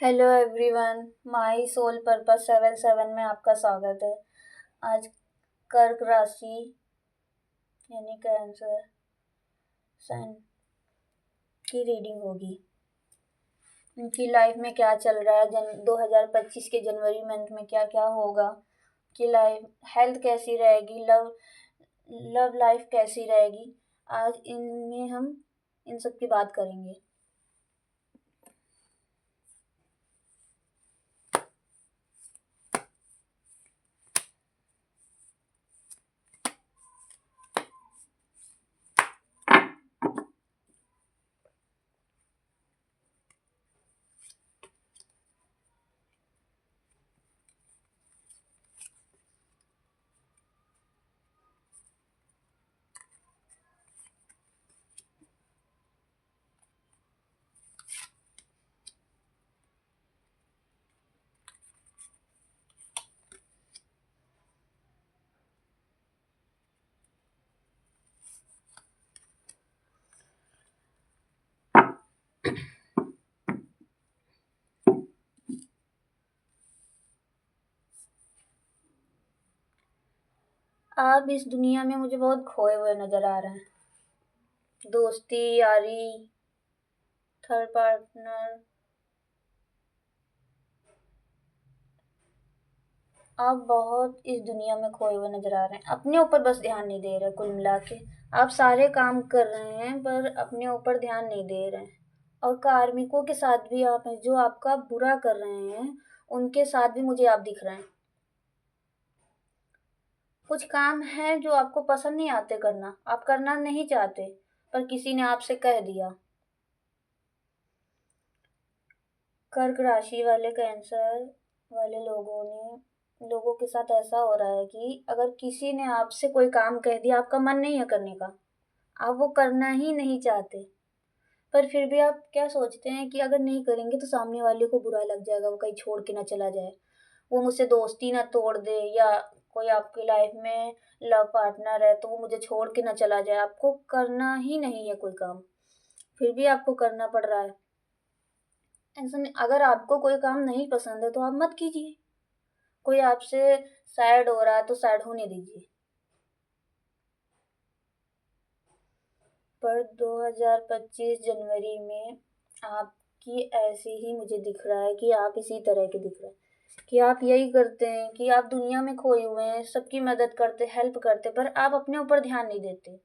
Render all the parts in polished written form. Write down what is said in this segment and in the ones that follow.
Hello everyone, my sole purpose 77 में आपका स्वागत है। आज कर्क राशि यानी कैंसर साइन की रीडिंग होगी। उनकी लाइफ में क्या चल रहा है, 2025 के जनवरी मंथ में क्या क्या होगा, कि लाइफ हेल्थ कैसी रहेगी, लव लाइफ कैसी रहेगी। आज इनमें हम इन सब की बात करेंगे। आप इस दुनिया में मुझे बहुत खोए हुए नज़र आ रहे हैं। दोस्ती, यारी, थर्ड पार्टनर, आप बहुत इस दुनिया में खोए हुए नज़र आ रहे हैं। अपने ऊपर बस ध्यान नहीं दे रहे। कुल मिला के आप सारे काम कर रहे हैं पर अपने ऊपर ध्यान नहीं दे रहे हैं। और कार्मिकों के साथ भी आप हैं, जो आपका बुरा कर रहे हैं, उनके साथ भी मुझे आप दिख रहे हैं। कुछ काम है जो आपको पसंद नहीं आते करना, आप करना नहीं चाहते, पर किसी ने आपसे कह दिया। कर्क राशि वाले, कैंसर वाले लोगों के साथ ऐसा हो रहा है कि अगर किसी ने आपसे कोई काम कह दिया, आपका मन नहीं है करने का, आप वो करना ही नहीं चाहते, पर फिर भी आप क्या सोचते हैं कि अगर नहीं करेंगे तो सामने वाले को बुरा लग जाएगा, वो कहीं छोड़ के ना चला जाए, वो मुझसे दोस्ती ना तोड़ दे, या कोई आपकी लाइफ में लव पार्टनर है तो वो मुझे छोड़ के ना चला जाए। आपको करना ही नहीं है कोई काम, फिर भी आपको करना पड़ रहा है। ऐसा नहीं, अगर आपको कोई काम नहीं पसंद है तो आप मत कीजिए। कोई आपसे सैड हो रहा है तो सैड होने दीजिए। पर 2025 जनवरी में आपकी ऐसे ही मुझे दिख रहा है कि आप इसी तरह के दिख रहे हैं, कि आप यही करते हैं कि आप दुनिया में खोए हुए हैं, सबकी मदद करते, हेल्प करते, पर आप अपने ऊपर ध्यान नहीं देते।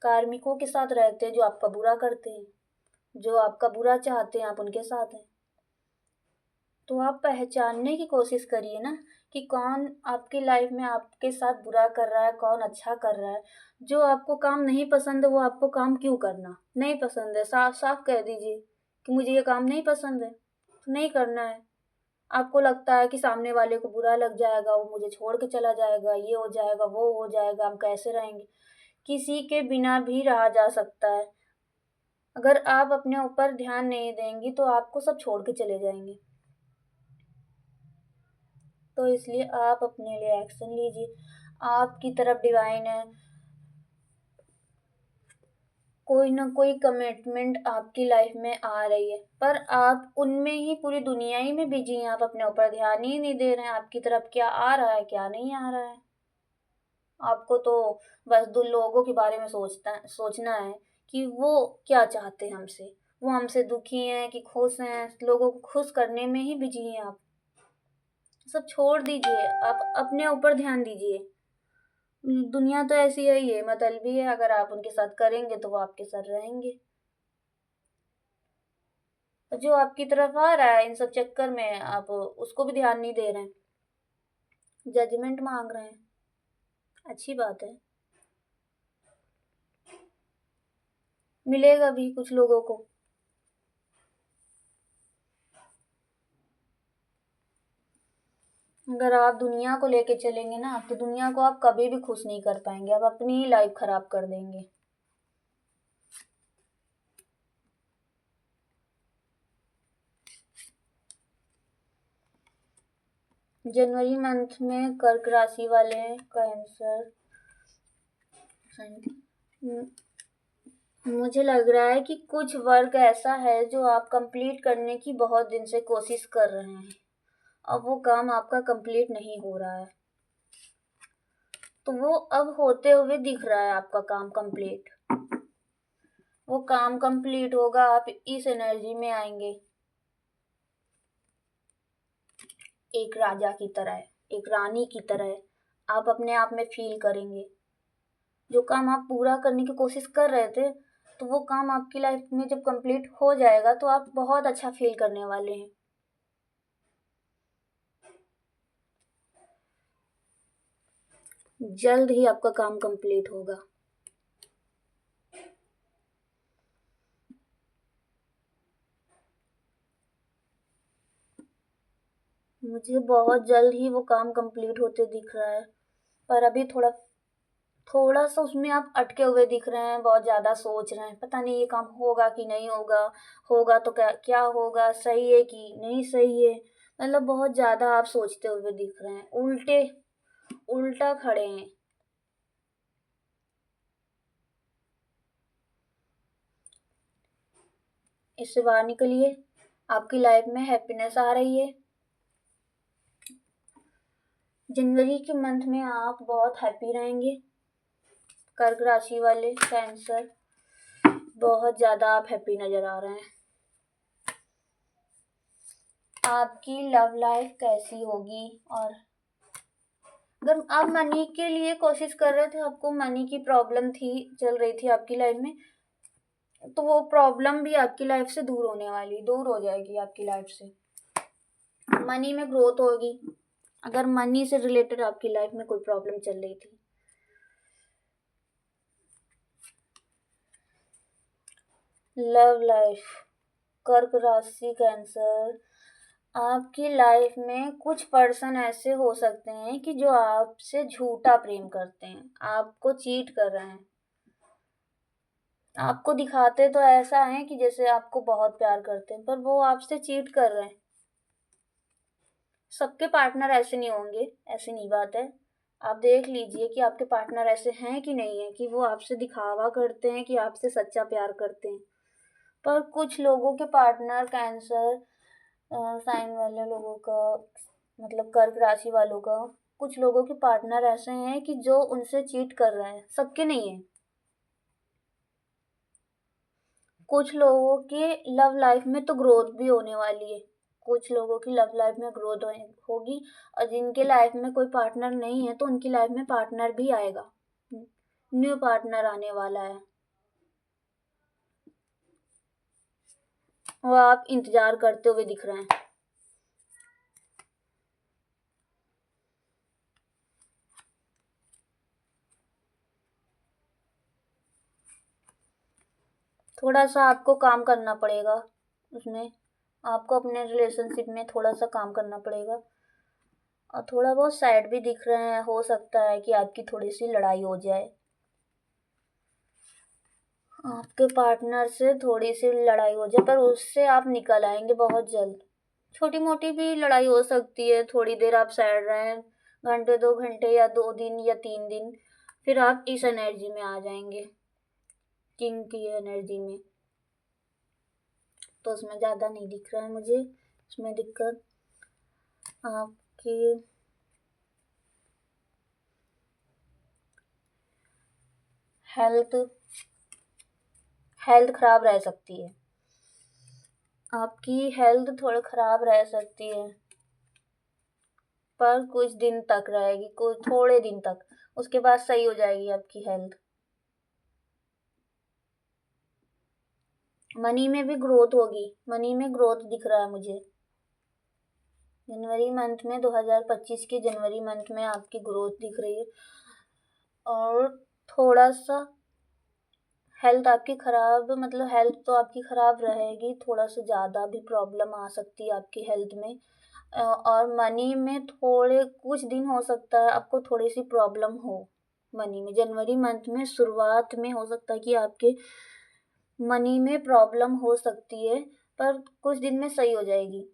कार्मिकों के साथ रहते हैं जो आपका बुरा करते हैं, जो आपका बुरा चाहते हैं, आप उनके साथ हैं। तो आप पहचानने की कोशिश करिए ना, कि कौन आपकी लाइफ में आपके साथ बुरा कर रहा है, कौन अच्छा कर रहा है। जो आपको काम नहीं पसंद है वो आपको काम क्यों करना नहीं पसंद है, साफ साफ कह दीजिए कि मुझे ये काम नहीं पसंद है, तो नहीं करना है। आपको लगता है कि सामने वाले को बुरा लग जाएगा, वो मुझे छोड़ के चला जाएगा, ये हो जाएगा, वो हो जाएगा, हम कैसे रहेंगे। किसी के बिना भी रहा जा सकता है। अगर आप अपने ऊपर ध्यान नहीं देंगी तो आपको सब छोड़ के चले जाएंगे। तो इसलिए आप अपने लिए एक्शन लीजिए। आपकी तरफ डिवाइन है, कोई ना कोई कमिटमेंट आपकी लाइफ में आ रही है, पर आप उनमें ही, पूरी दुनिया ही में बिजी हैं। आप अपने ऊपर ध्यान ही नहीं दे रहे हैं। आपकी तरफ क्या आ रहा है, क्या नहीं आ रहा है। आपको तो बस दो लोगों के बारे में सोचना है कि वो क्या चाहते हैं हमसे, वो हमसे दुखी हैं कि खुश हैं। लोगों को खुश करने में ही बिजी हैं आप। सब छोड़ दीजिए, आप अपने ऊपर ध्यान दीजिए। दुनिया तो ऐसी है, ये मतलबी है। अगर आप उनके साथ करेंगे तो वो आपके साथ रहेंगे। जो आपकी तरफ आ रहा है इन सब चक्कर में, आप उसको भी ध्यान नहीं दे रहे हैं, जजमेंट मांग रहे हैं। अच्छी बात है, मिलेगा भी कुछ लोगों को। अगर आप दुनिया को लेके चलेंगे ना, तो दुनिया को आप कभी भी खुश नहीं कर पाएंगे, आप अपनी ही लाइफ खराब कर देंगे। जनवरी मंथ में कर्क राशि वाले, कैंसर, मुझे लग रहा है कि कुछ वर्क ऐसा है जो आप कंप्लीट करने की बहुत दिन से कोशिश कर रहे हैं। अब वो काम आपका कंप्लीट नहीं हो रहा है, तो वो अब होते हुए दिख रहा है आपका काम कंप्लीट। वो काम कंप्लीट होगा, आप इस एनर्जी में आएंगे, एक राजा की तरह, एक रानी की तरह आप अपने आप में फील करेंगे। जो काम आप पूरा करने की कोशिश कर रहे थे, तो वो काम आपकी लाइफ में जब कंप्लीट हो जाएगा तो आप बहुत अच्छा फील करने वाले हैं। जल्द ही आपका काम कंप्लीट होगा। मुझे बहुत जल्द ही वो काम कंप्लीट होते दिख रहा है, पर अभी थोड़ा थोड़ा सा उसमें आप अटके हुए दिख रहे हैं, बहुत ज़्यादा सोच रहे हैं, पता नहीं ये काम होगा कि नहीं होगा, होगा तो क्या क्या होगा, सही है कि नहीं सही है। मतलब बहुत ज़्यादा आप सोचते हुए दिख रहे हैं, उल्टा खड़े हैं। इससे बाहर निकलिए, आपकी लाइफ में हैप्पीनेस आ रही है। जनवरी के मंथ में आप बहुत हैप्पी रहेंगे। कर्क राशि वाले कैंसर, बहुत ज़्यादा आप हैप्पी नज़र आ रहे हैं। आपकी लव लाइफ कैसी होगी? और अगर आप मनी के लिए कोशिश कर रहे थे, आपको मनी की प्रॉब्लम थी, चल रही थी आपकी लाइफ में, तो वो प्रॉब्लम भी आपकी लाइफ से दूर होने वाली, दूर हो जाएगी आपकी लाइफ से। मनी में ग्रोथ होगी। अगर मनी से रिलेटेड आपकी लाइफ में कोई प्रॉब्लम चल रही थी। लव लाइफ, कर्क राशि कैंसर, आपकी लाइफ में कुछ पर्सन ऐसे हो सकते हैं कि जो आपसे झूठा प्रेम करते हैं, आपको चीट कर रहे हैं। आपको दिखाते तो ऐसा है कि जैसे आपको बहुत प्यार करते हैं, पर वो आपसे चीट कर रहे हैं। सबके पार्टनर ऐसे नहीं होंगे, ऐसी नहीं बात है। आप देख लीजिए कि आपके पार्टनर ऐसे हैं कि नहीं है, कि वो आपसे दिखावा करते हैं कि आपसे सच्चा प्यार करते हैं। पर कुछ लोगों के पार्टनर कैंसर साइन वाले लोगों का, मतलब कर्क राशि वालों का, कुछ लोगों के पार्टनर ऐसे हैं कि जो उनसे चीट कर रहे हैं, सबके नहीं है। कुछ लोगों के लव लाइफ में तो ग्रोथ भी होने वाली है, कुछ लोगों की लव लाइफ में ग्रोथ होगी। और जिनके लाइफ में कोई पार्टनर नहीं है, तो उनकी लाइफ में पार्टनर भी आएगा, न्यू पार्टनर आने वाला है। वो आप इंतजार करते हुए दिख रहे हैं। थोड़ा सा आपको काम करना पड़ेगा उसमें, आपको अपने रिलेशनशिप में थोड़ा सा काम करना पड़ेगा। और थोड़ा बहुत सैड भी दिख रहे हैं, हो सकता है कि आपकी थोड़ी सी लड़ाई हो जाए, आपके पार्टनर से थोड़ी सी लड़ाई हो जाए, पर उससे आप निकल आएंगे बहुत जल्द। छोटी मोटी भी लड़ाई हो सकती है, थोड़ी देर आप सैड रहें, घंटे 2 घंटे या 2 दिन या 3 दिन, फिर आप इस एनर्जी में आ जाएंगे, किंग की एनर्जी में। तो उसमें ज़्यादा नहीं दिख रहा है मुझे, उसमें दिक्कत आपकी हेल्थ हेल्थ खराब रह सकती है। आपकी हेल्थ थोड़ी खराब रह सकती है, पर कुछ दिन तक रहेगी, कुछ थोड़े दिन तक, उसके बाद सही हो जाएगी आपकी हेल्थ। मनी में भी ग्रोथ होगी, मनी में ग्रोथ दिख रहा है मुझे। जनवरी मंथ में 2025 के जनवरी मंथ में आपकी ग्रोथ दिख रही है। और थोड़ा सा हेल्थ आपकी खराब, मतलब हेल्थ तो आपकी खराब रहेगी, थोड़ा सा ज़्यादा भी प्रॉब्लम आ सकती है आपकी हेल्थ में। और मनी में थोड़े कुछ दिन हो सकता है आपको थोड़ी सी प्रॉब्लम हो मनी में। जनवरी मंथ में शुरुआत में हो सकता है कि आपके मनी में प्रॉब्लम हो सकती है, पर कुछ दिन में सही हो जाएगी।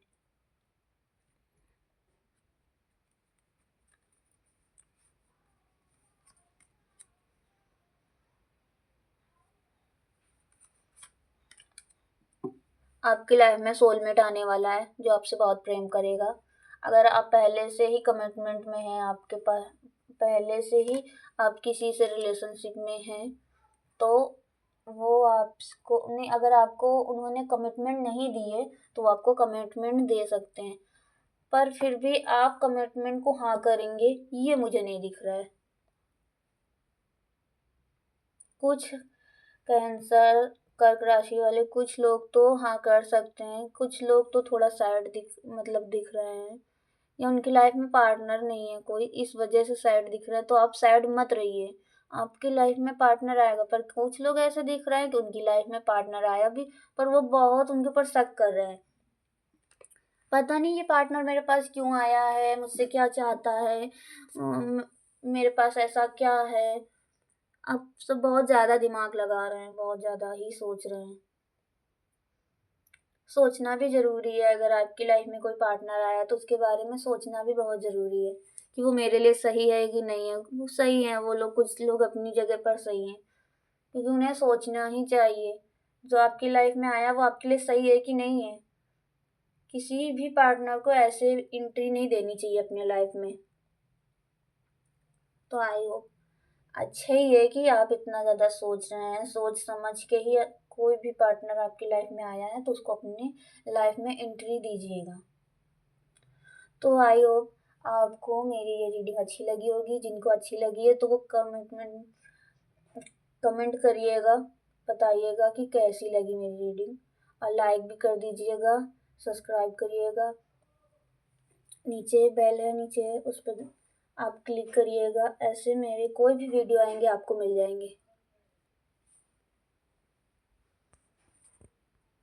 आपकी लाइफ में सोलमेट आने वाला है जो आपसे बहुत प्रेम करेगा। अगर आप पहले से ही कमिटमेंट में हैं, आपके पास पहले से ही आप किसी से रिलेशनशिप में हैं, तो वो आपको नहीं, अगर आपको उन्होंने कमिटमेंट नहीं दी है तो वो आपको कमिटमेंट दे सकते हैं, पर फिर भी आप कमिटमेंट को हाँ करेंगे ये मुझे नहीं दिख रहा है। कुछ कैंसर कर्क राशि वाले कुछ लोग तो हाँ कर सकते हैं, कुछ लोग तो थोड़ा सैड दिख रहे हैं, या उनकी लाइफ में पार्टनर नहीं है कोई, इस वजह से सैड दिख रहा है। तो आप सैड मत रहिए, आपकी लाइफ में पार्टनर आएगा। पर कुछ लोग ऐसे दिख रहे हैं कि उनकी लाइफ में पार्टनर आया भी, पर वो बहुत उनके ऊपर शक कर रहे हैं, पता नहीं ये पार्टनर मेरे पास क्यों आया है, मुझसे क्या चाहता है, मेरे पास ऐसा क्या है। आप सब बहुत ज़्यादा दिमाग लगा रहे हैं, बहुत ज़्यादा ही सोच रहे हैं। सोचना भी ज़रूरी है, अगर आपकी लाइफ में कोई पार्टनर आया तो उसके बारे में सोचना भी बहुत ज़रूरी है कि वो मेरे लिए सही है कि नहीं है। वो सही है, वो लोग, कुछ लोग अपनी जगह पर सही हैं, क्योंकि उन्हें सोचना ही चाहिए जो आपकी लाइफ में आया वो आपके लिए सही है कि नहीं है। किसी भी पार्टनर को ऐसे एंट्री नहीं देनी चाहिए अपने लाइफ में। तो आई होप अच्छा ही है कि आप इतना ज़्यादा सोच रहे हैं, सोच समझ के ही कोई भी पार्टनर आपकी लाइफ में आया है तो उसको अपनी लाइफ में एंट्री दीजिएगा। तो आई होप आपको मेरी ये रीडिंग अच्छी लगी होगी। जिनको अच्छी लगी है तो वो कमेंट करिएगा, बताइएगा कि कैसी लगी मेरी रीडिंग, और लाइक भी कर दीजिएगा, सब्सक्राइब करिएगा। नीचे बेल है, नीचे उस पर आप क्लिक करिएगा, ऐसे मेरे कोई भी वीडियो आएंगे आपको मिल जाएंगे।